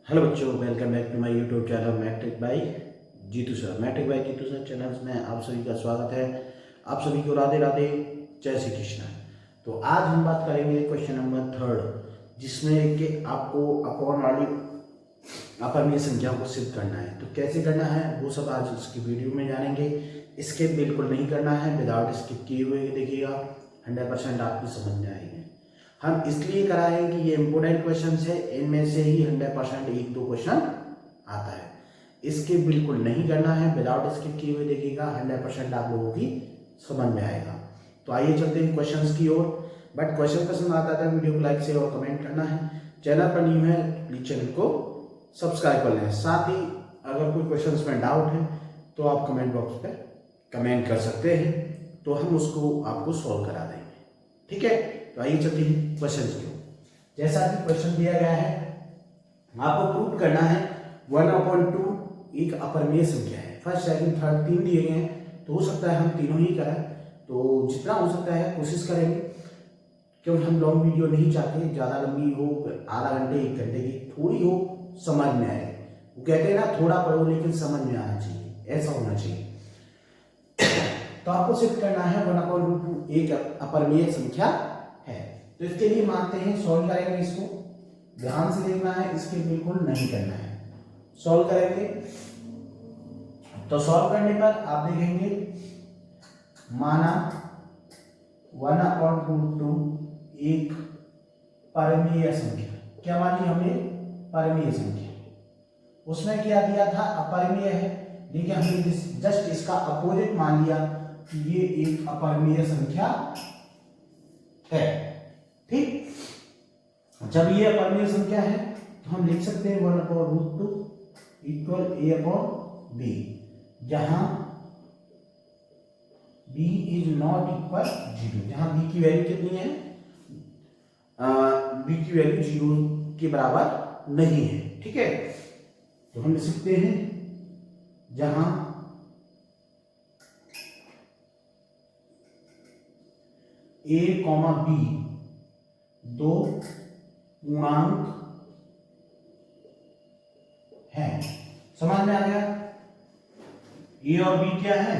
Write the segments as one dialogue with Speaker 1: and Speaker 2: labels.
Speaker 1: Hello बच्चों, welcome back to my YouTube channel matric by Jeetu sir. Matric by Jeetu sir channel में आप सभी का स्वागत है। आप सभी को राधे राधे, जय श्री कृष्ण। तो आज हम बात करेंगे क्वेश्चन नंबर 3, जिसमें कि आपको अपॉन वाली अपरमीय संख्या को सिद्ध करना है। तो कैसे करना है वो सब आज इसकी वीडियो में जानेंगे। स्किप बिल्कुल नहीं करना है, विदाउट स्किप किए हुए देखिएगा, 100% आपकी समझ में आएंगे। हम इसलिए कराएं कि ये इंपोर्टेंट क्वेश्चन है, इनमें से ही 100% एक दो क्वेश्चन आता है। इसके बिल्कुल नहीं करना है, विदाउट स्किप किए हुए देखिएगा, 100% आप लोगों की समझ में आएगा। तो आइए चलते हैं क्वेश्चंस की ओर। बट क्वेश्चन पसंद आता है वीडियो को लाइक शेयर और कमेंट करना है। चैनल पर न्यू है प्लीज चैनल को सब्सक्राइब कर लें। साथ ही अगर कोई क्वेश्चंस में डाउट है तो आप कमेंट बॉक्स पे कमेंट कर सकते हैं, तो हम उसको आपको सॉल्व करा देंगे। ठीक है, तो आइए चलते हैं क्वेश्चन की ओर। जैसा कि क्वेश्चन दिया गया है, आपको प्रूव करना है 1/2 एक अपरमेय संख्या है। फर्स्ट सेकंड थर्ड तीन दिए गए हैं, तो हो सकता है हम तीनों ही करें। तो जितना हो सकता है कोशिश करेंगे, क्योंकि हम लॉन्ग वीडियो नहीं चाहते, ज़्यादा लंबी हो, आधा घंटे 1 घंटे की, थोड़ी हो समझ में आए। वो कहते हैं ना, थोड़ा पढ़ो लेकिन समझ में आना चाहिए, ऐसा होना चाहिए। तो आपको सिद्ध करना है 1/2 एक अपरमेय संख्या है। तो इसके लिए मानते हैं, सॉल्व करेंगे इसको, ध्यान से देखना है, इसके बिल्कुल नहीं करना है। सॉल्व करेंगे तो सॉल्व करने पर आप देखेंगे, माना 1/2 एक परमीय संख्या। क्या मानी हमने? परमीय संख्या। उसमें क्या दिया था? अपरिमेय है। देखिए हमने जस्ट इसका अपोजिट मान लिया कि ये एक अपरिमेय संख्या है। ठीक, जब ये अपरिमेय संख्या है तो हम लिख सकते हैं 1/2 इक्वल a/b, जहां b इज नॉट इक्वल 0, जहां b की वैल्यू कितनी है? b की वैल्यू 0 के बराबर नहीं है। ठीक है, तो हम लिख सकते हैं जहां a, b दो पूर्णांक है। समझ में आ गया? a और b क्या है?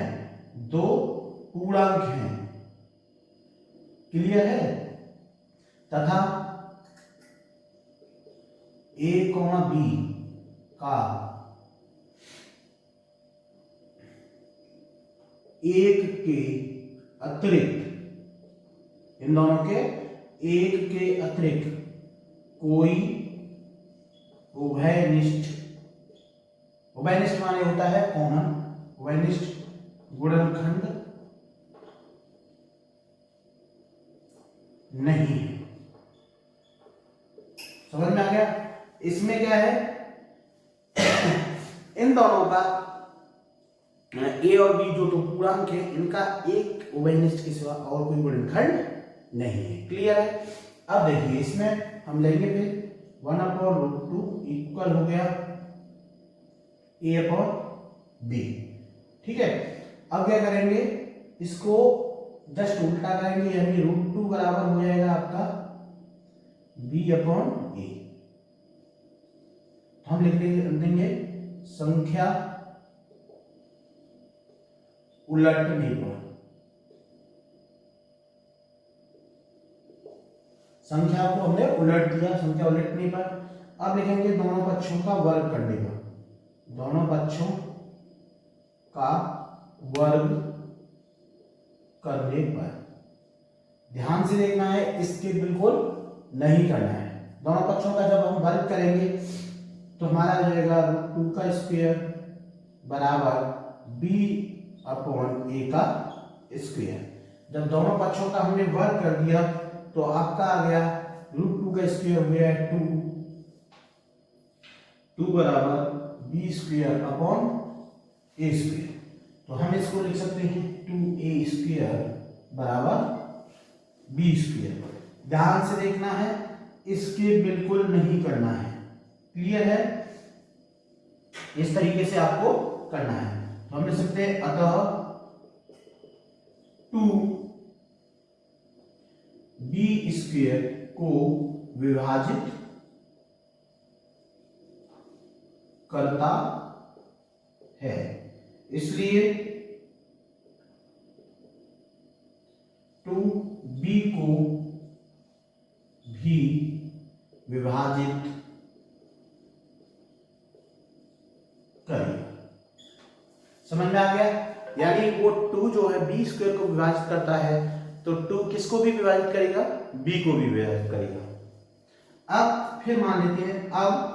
Speaker 1: दो पूर्णांक हैं। क्लियर है? तथा a, b का एक के अतिरिक्त, इन दोनों के एक के अतिरिक्त कोई उभयनिष्ठ, उभयनिष्ठ माने होता है कॉमन, उभयनिष्ठ गुणनखंड नहीं है। समझ में आ गया? इसमें क्या है, इन दोनों का a और b जो तो पूर्णांक है, इनका एक उभयनिष्ठ के सिवा और कोई गुणनखंड नहीं है। क्लियर है? अब देखिए इसमें हम लेंगे फिर 1/2 इक्वल हो गया a/b। ठीक है, अब क्या करेंगे, इसको जस्ट उल्टा करेंगे, यानी √2 बराबर हो जाएगा आपका b/a। हम लिख देंगे संख्या उलटने पर, संख्या को हमने उलट दिया, संख्या उलटने पर। अब लिखेंगे दोनों पक्षों का वर्ग करने पर, दोनों पक्षों का वर्ग करने पर। ध्यान से देखना है, इसके बिल्कुल नहीं करना है। दोनों पक्षों का जब हम वर्ग करेंगे तो हमारा आ जाएगा √2 का स्क्वायर बराबर b/a का स्क्वायर। जब दोनों पक्षों का हमने वर्ग कर दिया तो आपका आ गया √2 का स्क्वायर हो गया 2 बराबर b²/a²। तो हम इसको लिख सकते हैं 2a² बराबर b²। ध्यान से देखना है, इसके बिल्कुल नहीं करना है। क्लियर है? इस तरीके से आपको करना है। तो हम लिख सकते हैं अतः 2b² को विभाजित करता है, इसलिए 2b को भी विभाजित करेगा। समझ में आ गया? यानी वो 2 जो है बी स्क्वायर को विभाजित करता है, तो 2 किसको भी विभाजित करेगा? बी को भी विभाजित करेगा। अब फिर मान लेते हैं, अब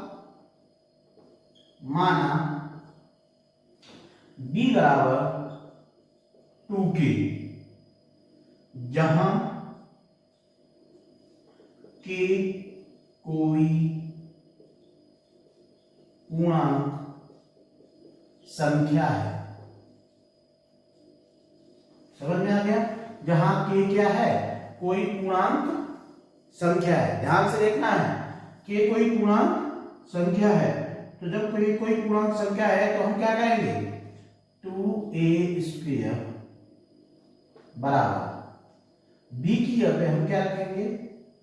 Speaker 1: माना b बराबर 2k, जहां k कोई पूर्णांक संख्या है। समझ में आ गया? जहां k क्या है? कोई पूर्णांक संख्या है। ध्यान से देखना है, k कोई पूर्णांक संख्या है। तो जब कोई पूर्णांक संख्या है तो हम क्या करेंगे? 2a स्क्वायर बराबर b की जगह हम क्या रखेंगे,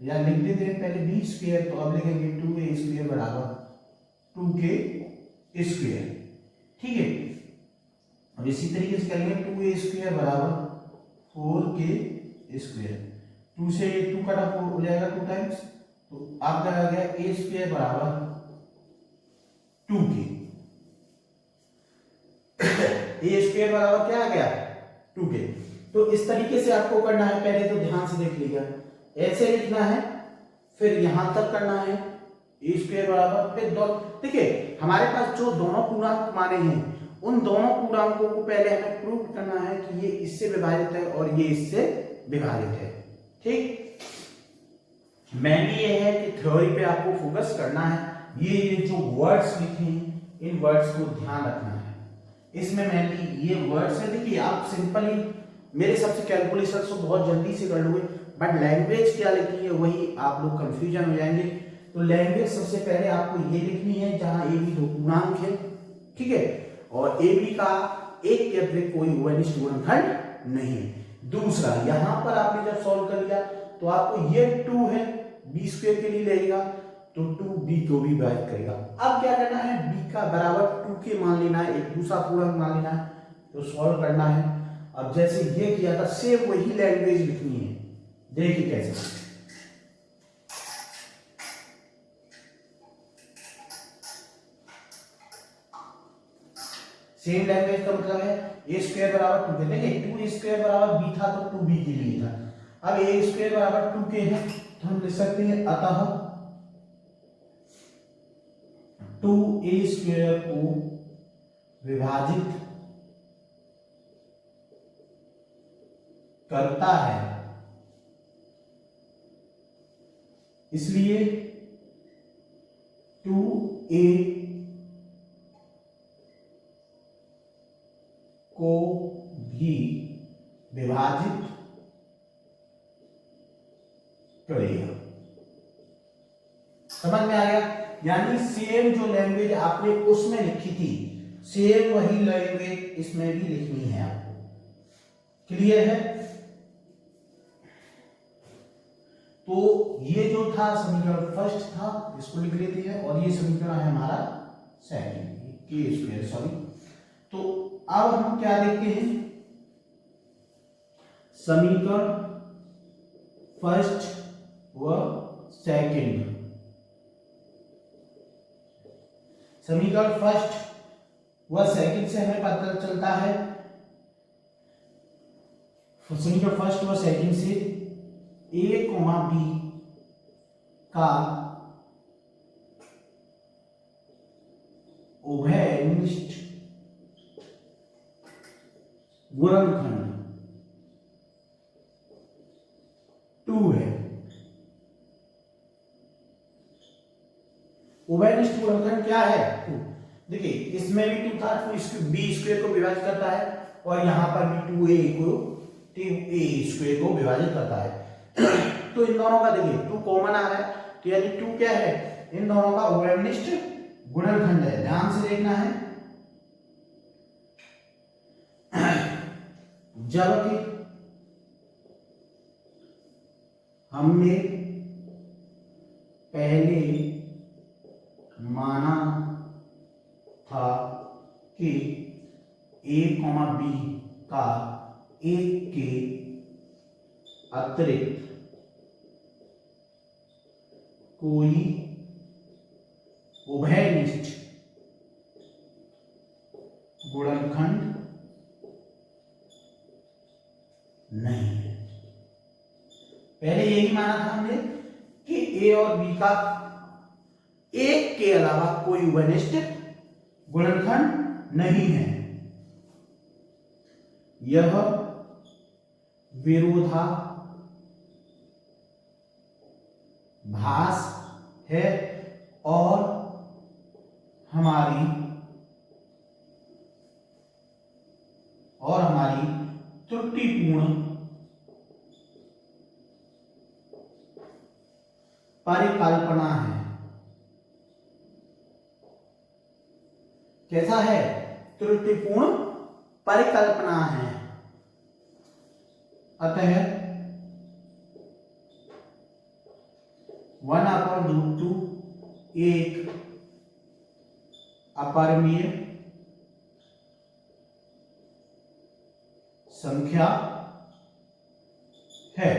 Speaker 1: या लिख देते हैं पहले b स्क्वायर, तो अब लिखेंगे 2a स्क्वायर बराबर 2k स्क्वायर। ठीक है, अब इसी तरीके से करेंगे 2a स्क्वायर बराबर 4k स्क्वायर। 2 से 2 कट ऑफ हो जाएगा 2 टाइम्स, तो आपका आ गया a स्क्वायर बराबर 2k। a स्क्वायर बराबर क्या आ गया? 2k। तो इस तरीके से आपको करना है। पहले तो ध्यान से देख लीजिए, ऐसे लिखना है, फिर यहां तक करना है a स्क्वायर बराबर, फिर दो। देखिए हमारे पास जो दोनों पूर्णांक माने हैं, उन दोनों पूर्णांकों को पहले हमें प्रूव करना है कि ये इससे विभाजित है और ये इससे विभाजित है। ठीक, मेनली ये है कि थ्योरी पे आपको फोकस करना है। ये जो वर्ड्स लिखे हैं, इन वर्ड्स को ध्यान रखना है। इसमें मेनली ये वर्ड्स है। देखिए आप सिंपली मेरे सबसे कैलकुलेशन तो बहुत जल्दी से कर लोगे, बट लैंग्वेज क्या लिखी है वही आप लोग कंफ्यूजन हो जाएंगे। तो लैंग्वेज सबसे पहले आपको ये लिखनी है जहां ए बी दो पूर्णांक है, ठीक है, और ए बी का एक के अतिरिक्त कोई ओवनिष्ठ गुणनखंड नहीं है। दूसरा, यहां पर आपने जब सॉल्व कर लिया तो आपको ये 2 है, बी स्क्वायर के लिए लेगा तो 2b को भी विभाजित करेगा। अब क्या करना है, b का बराबर 2k मान लेना है, एक दूसरा पूर्णांक मान लेना है, तो सॉल्व करना है। अब जैसे ये किया था सेम वही लैंग्वेज लिखनी है। देखिए कैसे, सेम लैंग्वेज का मतलब है a स्क्वायर बराबर 2k। देखिए 2a स्क्वायर बराबर b था तो 2b के लिए था। अब a स्क्वायर बराबर 2k है तो हम लिख सकते हैं अतः 2a स्क्वायर को विभाजित करता है, इसलिए 2a को भी विभाजित करेगा। समझ में आ गया? यानी सेम जो लैंग्वेज आपने उसमें लिखी थी, सेम वही लैंग्वेज इसमें भी लिखनी है आपको। क्लियर है? तो ये जो था समीकरण फर्स्ट था, इसको लिख लेते हैं, और ये समीकरण है हमारा सेकंड, के स्क्वायर, सॉरी। तो अब हम क्या देखते हैं, समीकरण फर्स्ट व सेकंड। समीकरण फर्स्ट व सेकंड से हमें पता चलता है, समीकरण फर्स्ट व सेकंड से a, b का उभयनिष्ठ गुणनखंड 2 है। उभयनिष्ठ गुणनखंड क्या है? 2। देखिए इसमें भी 2 था, तो इसको b स्क्वायर को विभाजित करता है, और यहां पर भी 2a स्क्वायर को विभाजित करता है। तो इन दोनों का देखिए 2 कॉमन आ रहा है, तो यानी 2 क्या है, इन दोनों का उभयनिष्ठ गुणनखंड है। ध्यान से देखना है, जबकि हमने पहले माना था कि a, b का एक के अतिरिक्त कोई उभयनिष्ठ गुणनखंड नहीं है। पहले यही माना था हमने कि a और b का एक के अलावा कोई उभयनिष्ठ गुणनखंड नहीं है। यह विरोधाभास है और हमारी त्रुटिपूर्ण परिकल्पना है। कैसा है? त्रुटिपूर्ण परिकल्पना है। अतः 1/√2 एक अपरिमेय संख्या है।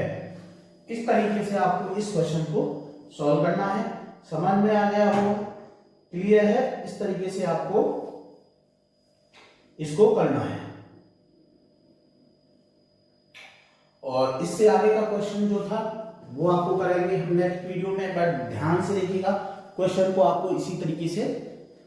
Speaker 1: इस तरीके से आपको इस क्वेश्चन को सॉल्व करना है। समझ में आ गया हो? क्लियर है? इस तरीके से आपको इसको करना है। और इससे आगे का क्वेश्चन जो था वो आपको कराएंगे हम नेक्स्ट वीडियो में, बट ध्यान से देखिएगा, क्वेश्चन को आपको इसी तरीके से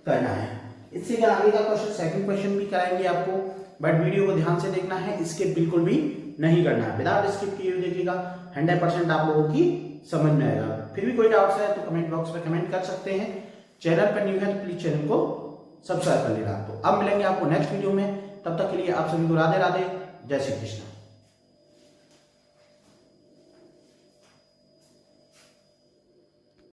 Speaker 1: करना है। इससे आगे का क्वेश्चन, सेकंड क्वेश्चन भी कराएंगे आपको, बट वीडियो को ध्यान से देखना है, स्किप बिल्कुल भी नहीं करना है। विदाउट स्किप किए हुए देखिएगा, 100% आप लोगों की समझ में आएगा। फिर भी कोई डाउट्स है तो कमेंट बॉक्स में कमेंट कर सकते हैं। चैनल पर न्यू है तो प्लीज चैनल को सब्सक्राइब कर लेना। तो अब मिलेंगे आपको नेक्स्ट वीडियो में, तब तक के लिए आप सभी को राधे राधे, जय श्री कृष्ण।